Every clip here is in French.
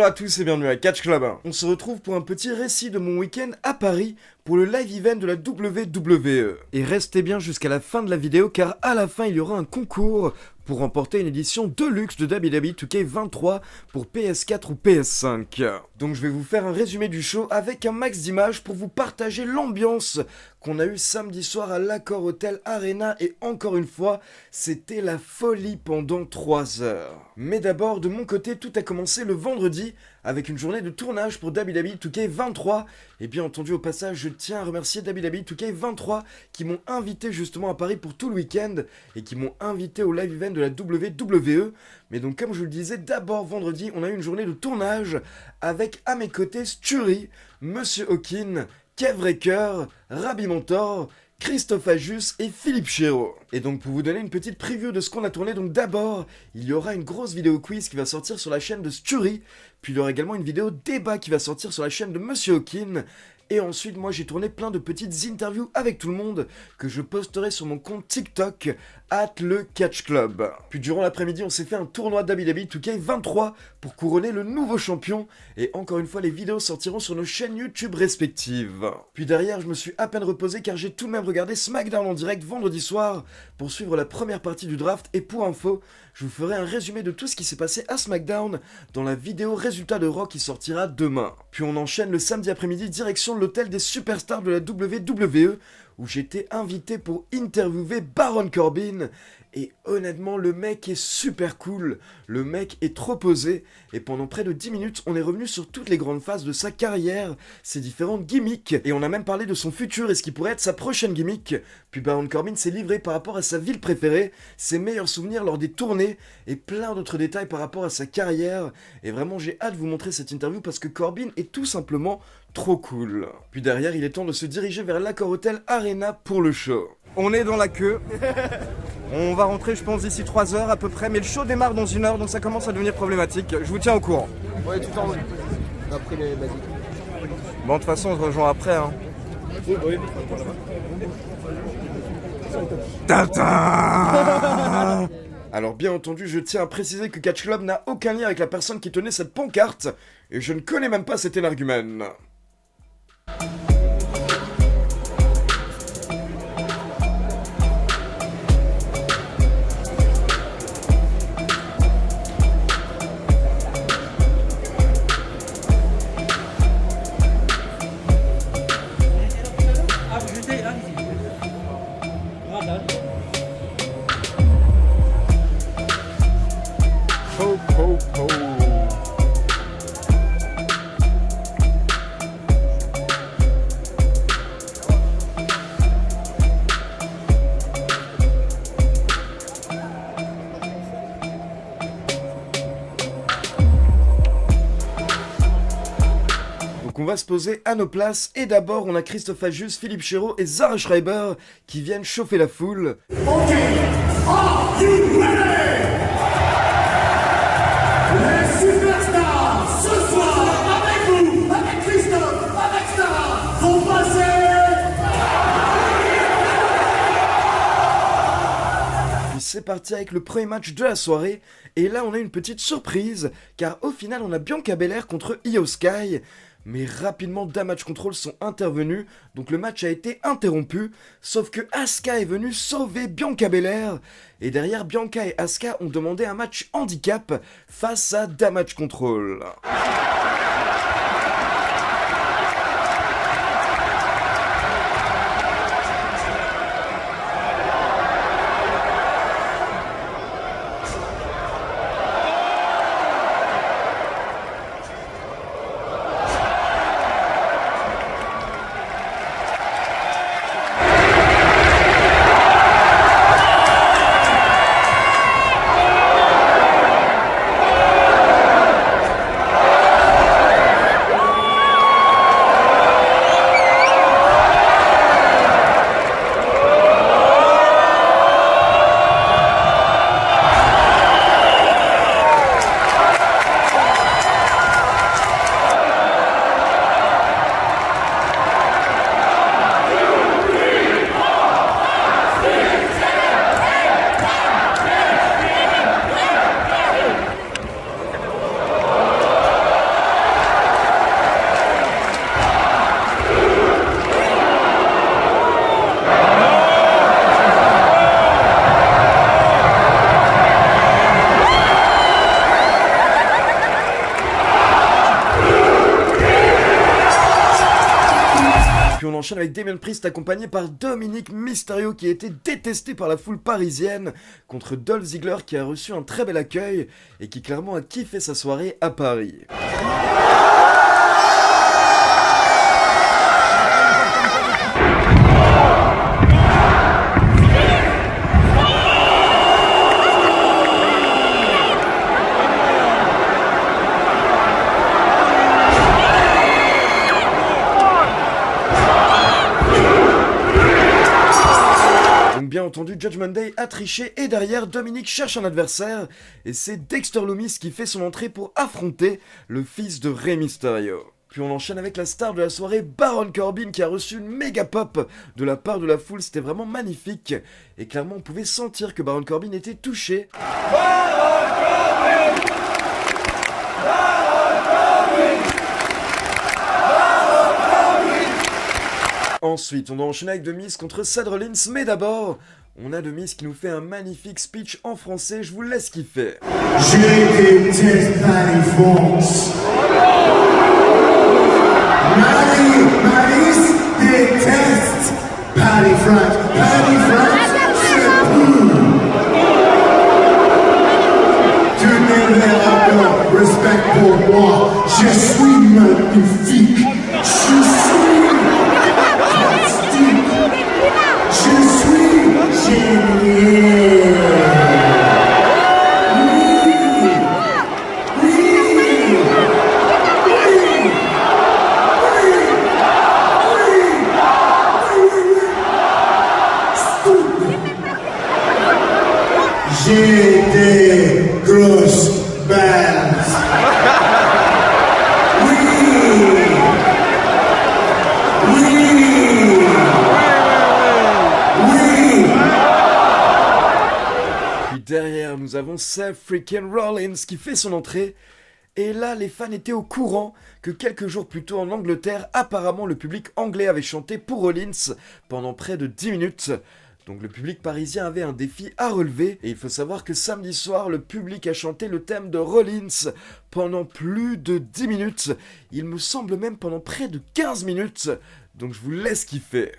Bonjour à tous et bienvenue à Catch Club. On se retrouve pour un petit récit de mon week-end à Paris pour le live event de la WWE. Et restez bien jusqu'à la fin de la vidéo car à la fin il y aura un concours pour remporter une édition Deluxe de WWE 2K23 pour PS4 ou PS5. Donc je vais vous faire un résumé du show avec un max d'images pour vous partager l'ambiance qu'on a eu samedi soir à l'Accor Hotel Arena et encore une fois, c'était la folie pendant 3 heures. Mais d'abord, de mon côté, tout a commencé le vendredi avec une journée de tournage pour WWE 2K23 et bien entendu au passage, je tiens à remercier WWE 2K23 qui m'ont invité justement à Paris pour tout le week-end et qui m'ont invité au live event de la WWE. Mais donc comme je vous le disais, d'abord vendredi, on a eu une journée de tournage avec à mes côtés Sturi, Monsieur Hawkin, Kev Raker, Rabbi Montor, Christophe Ajus et Philippe Chéreau. Et donc pour vous donner une petite preview de ce qu'on a tourné, donc d'abord, il y aura une grosse vidéo quiz qui va sortir sur la chaîne de Sturi, puis il y aura également une vidéo débat qui va sortir sur la chaîne de Monsieur Hawkin. Et ensuite, moi j'ai tourné plein de petites interviews avec tout le monde que je posterai sur mon compte TikTok @lecatchclub. Puis durant l'après-midi, on s'est fait un tournoi WWE 2K23 pour couronner le nouveau champion. Et encore une fois, les vidéos sortiront sur nos chaînes YouTube respectives. Puis derrière, je me suis à peine reposé car j'ai tout de même regardé SmackDown en direct vendredi soir pour suivre la première partie du draft. Et pour info, je vous ferai un résumé de tout ce qui s'est passé à SmackDown dans la vidéo résultat de Raw qui sortira demain. Puis on enchaîne le samedi après-midi direction l'hôtel des superstars de la WWE où j'étais invité pour interviewer Baron Corbin. Et honnêtement, le mec est super cool, le mec est trop posé, et pendant près de 10 minutes, on est revenu sur toutes les grandes phases de sa carrière, ses différentes gimmicks, et on a même parlé de son futur et ce qui pourrait être sa prochaine gimmick. Puis Baron Corbin s'est livré par rapport à sa ville préférée, ses meilleurs souvenirs lors des tournées, et plein d'autres détails par rapport à sa carrière, et vraiment j'ai hâte de vous montrer cette interview parce que Corbin est tout simplement trop cool. Puis derrière, il est temps de se diriger vers l'Accor Hotel Arena pour le show. On est dans la queue. On va rentrer, je pense, d'ici 3 heures à peu près, mais le show démarre dans 1 heure, donc ça commence à devenir problématique. Je vous tiens au courant. Ouais, tout en haut. Après les basiques. Bon, de toute façon, on se rejoint après. Hein. Oui. Tata. Alors, bien entendu, je tiens à préciser que Catch Club n'a aucun lien avec la personne qui tenait cette pancarte, et je ne connais même pas cet énergumène. Ho, ho, ho. Donc on va se poser à nos places et d'abord on a Christophe Ajus, Philippe Chéreau et Zara Schreiber qui viennent chauffer la foule. Okay, are you ready? Les superstars, ce soir, avec vous, avec Christophe, avec Sarah, vont passer. Puis c'est parti avec le premier match de la soirée et là on a une petite surprise car au final on a Bianca Belair contre Io Sky. Mais rapidement, Damage Control sont intervenus, donc le match a été interrompu, sauf que Asuka est venue sauver Bianca Belair, et derrière Bianca et Asuka ont demandé un match handicap face à Damage Control. enchaîne avec Damien Priest accompagné par Dominic Mysterio qui a été détesté par la foule parisienne contre Dolph Ziggler qui a reçu un très bel accueil et qui clairement a kiffé sa soirée à Paris. Bien entendu, Judgment Day a triché et derrière, Dominic cherche un adversaire et c'est Dexter Lumis qui fait son entrée pour affronter le fils de Rey Mysterio. Puis on enchaîne avec la star de la soirée, Baron Corbin, qui a reçu une méga pop de la part de la foule, c'était vraiment magnifique. Et clairement, on pouvait sentir que Baron Corbin était touché. Ensuite, on doit enchaîner avec The Miz contre Seth Rollins, mais d'abord, on a The Miz qui nous fait un magnifique speech en français, je vous laisse kiffer. Je déteste Patty France. Malice déteste Patty France. Patty France, c'est pour. Tu ne verras pas respect pour moi. Je suis magnifique. Je suis fantastique. Je suis génial. J'ai des grosses bands. Oui. Puis derrière, nous avons Seth freaking Rollins qui fait son entrée. Et là, les fans étaient au courant que quelques jours plus tôt en Angleterre, apparemment le public anglais avait chanté pour Rollins pendant près de 10 minutes. Donc le public parisien avait un défi à relever, et il faut savoir que samedi soir, le public a chanté le thème de Rollins pendant plus de 10 minutes, il me semble même pendant près de 15 minutes, donc je vous laisse kiffer.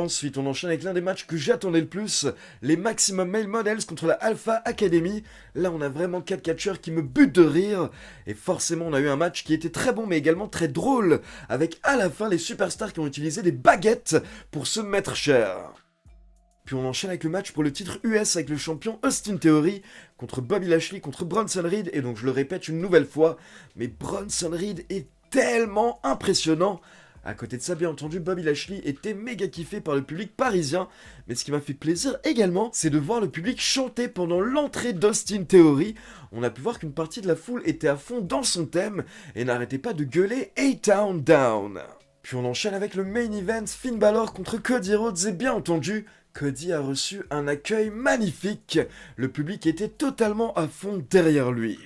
Ensuite, on enchaîne avec l'un des matchs que j'attendais le plus, les Maximum Male Models contre la Alpha Academy. Là, on a vraiment 4 catcheurs qui me butent de rire. Et forcément, on a eu un match qui était très bon, mais également très drôle, avec à la fin les superstars qui ont utilisé des baguettes pour se mettre cher. Puis on enchaîne avec le match pour le titre US avec le champion Austin Theory contre Bobby Lashley contre Bronson Reed. Et donc je le répète une nouvelle fois, mais Bronson Reed est tellement impressionnant. À côté de ça, bien entendu, Bobby Lashley était méga kiffé par le public parisien. Mais ce qui m'a fait plaisir également, c'est de voir le public chanter pendant l'entrée d'Austin Theory. On a pu voir qu'une partie de la foule était à fond dans son thème et n'arrêtait pas de gueuler A-Town Down. Puis on enchaîne avec le main event, Finn Balor contre Cody Rhodes et bien entendu, Cody a reçu un accueil magnifique. Le public était totalement à fond derrière lui.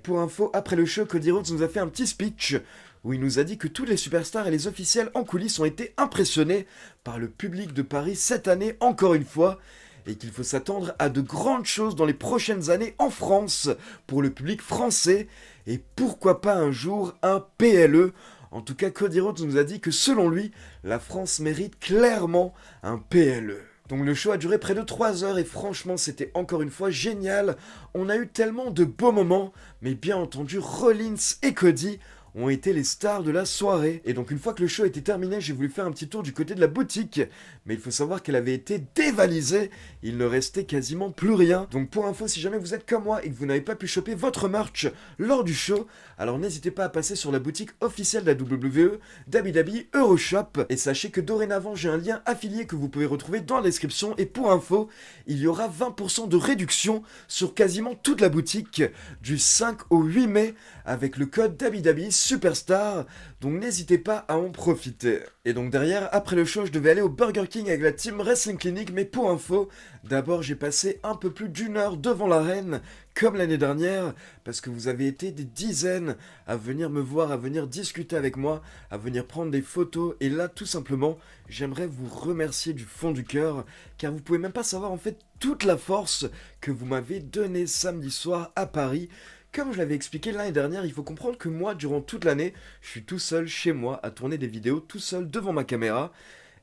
Pour info, après le show, Cody Rhodes nous a fait un petit speech où il nous a dit que tous les superstars et les officiels en coulisses ont été impressionnés par le public de Paris cette année encore une fois et qu'il faut s'attendre à de grandes choses dans les prochaines années en France pour le public français et pourquoi pas un jour un PLE. En tout cas, Cody Rhodes nous a dit que selon lui, la France mérite clairement un PLE. Donc le show a duré près de 3 heures et franchement c'était encore une fois génial. On a eu tellement de beaux moments, mais bien entendu Rollins et Cody ont été les stars de la soirée. Et donc une fois que le show était terminé, j'ai voulu faire un petit tour du côté de la boutique. Mais il faut savoir qu'elle avait été dévalisée. Il ne restait quasiment plus rien. Donc pour info, si jamais vous êtes comme moi et que vous n'avez pas pu choper votre merch lors du show, alors n'hésitez pas à passer sur la boutique officielle de la WWE, WWE Euroshop. Et sachez que dorénavant, j'ai un lien affilié que vous pouvez retrouver dans la description. Et pour info, il y aura 20% de réduction sur quasiment toute la boutique du 5 au 8 mai avec le code WWE Superstar, donc n'hésitez pas à en profiter. Et donc derrière, après le show, je devais aller au Burger King avec la team Wrestling Clinic, mais pour info, d'abord j'ai passé un peu plus d'1 heure devant l'arène, comme l'année dernière, parce que vous avez été des dizaines à venir me voir, à venir discuter avec moi, à venir prendre des photos, et là tout simplement, j'aimerais vous remercier du fond du cœur, car vous pouvez même pas savoir en fait toute la force que vous m'avez donnée samedi soir à Paris. Comme je l'avais expliqué l'année dernière, il faut comprendre que moi, durant toute l'année, je suis tout seul chez moi à tourner des vidéos, tout seul devant ma caméra.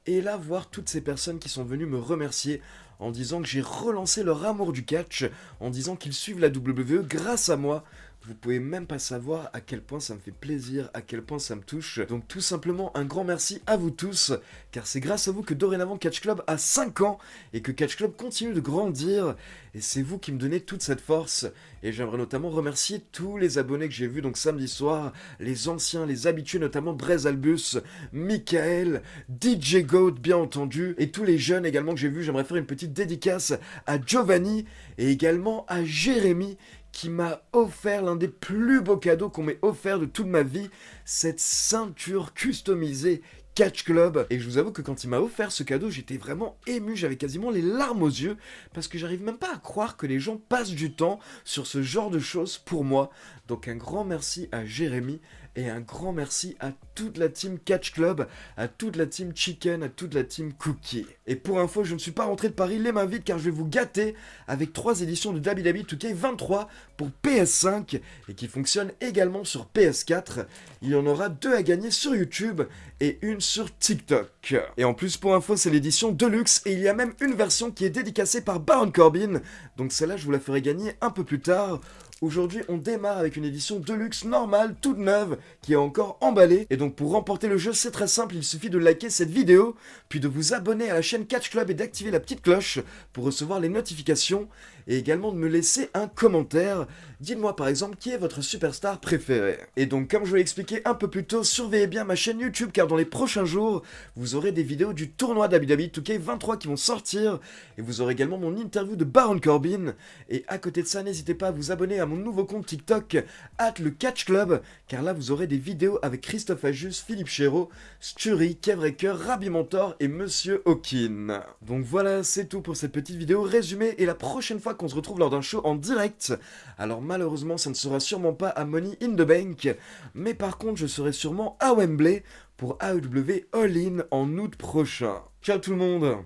Et là, voir toutes ces personnes qui sont venues me remercier en disant que j'ai relancé leur amour du catch, en disant qu'ils suivent la WWE grâce à moi. Vous pouvez même pas savoir à quel point ça me fait plaisir, à quel point ça me touche. Donc tout simplement un grand merci à vous tous, car c'est grâce à vous que dorénavant Catch Club a 5 ans et que Catch Club continue de grandir. Et c'est vous qui me donnez toute cette force. Et j'aimerais notamment remercier tous les abonnés que j'ai vus donc samedi soir, les anciens, les habitués, notamment Drez Albus, Michael, DJ Goat bien entendu, et tous les jeunes également que j'ai vus. J'aimerais faire une petite dédicace à Giovanni et également à Jérémy, qui m'a offert l'un des plus beaux cadeaux qu'on m'ait offert de toute ma vie, cette ceinture customisée Catch Club. Et je vous avoue que quand il m'a offert ce cadeau, j'étais vraiment ému, j'avais quasiment les larmes aux yeux, parce que j'arrive même pas à croire que les gens passent du temps sur ce genre de choses pour moi. Donc un grand merci à Jérémy, et un grand merci à toute la team Catch Club, à toute la team Chicken, à toute la team Cookie. Et pour info, je ne suis pas rentré de Paris les mains vides car je vais vous gâter avec 3 éditions de WWE 2K23 pour PS5 et qui fonctionnent également sur PS4. Il y en aura 2 à gagner sur YouTube et une sur TikTok. Et en plus, pour info, c'est l'édition Deluxe et il y a même une version qui est dédicacée par Baron Corbin. Donc celle-là, je vous la ferai gagner un peu plus tard. Aujourd'hui, on démarre avec une édition Deluxe normale, toute neuve, qui est encore emballée. Et donc pour remporter le jeu, c'est très simple, il suffit de liker cette vidéo, puis de vous abonner à la chaîne Catch Club et d'activer la petite cloche pour recevoir les notifications. et également de me laisser un commentaire. Dites-moi par exemple qui est votre superstar préféré. Et donc comme je vous l'ai expliqué un peu plus tôt, surveillez bien ma chaîne YouTube car dans les prochains jours, vous aurez des vidéos du tournoi WWE 2K23 qui vont sortir et vous aurez également mon interview de Baron Corbin. Et à côté de ça, n'hésitez pas à vous abonner à mon nouveau compte TikTok @le_catch_club car là vous aurez des vidéos avec Christophe Ajus, Philippe Chéreau, Sturi, Kevreker, Rabbi Mentor et Monsieur Hawkin. Donc voilà, c'est tout pour cette petite vidéo résumée et la prochaine fois qu'on se retrouve lors d'un show en direct, alors malheureusement ça ne sera sûrement pas à Money in the Bank, mais par contre je serai sûrement à Wembley pour AEW All In en août prochain. Ciao tout le monde!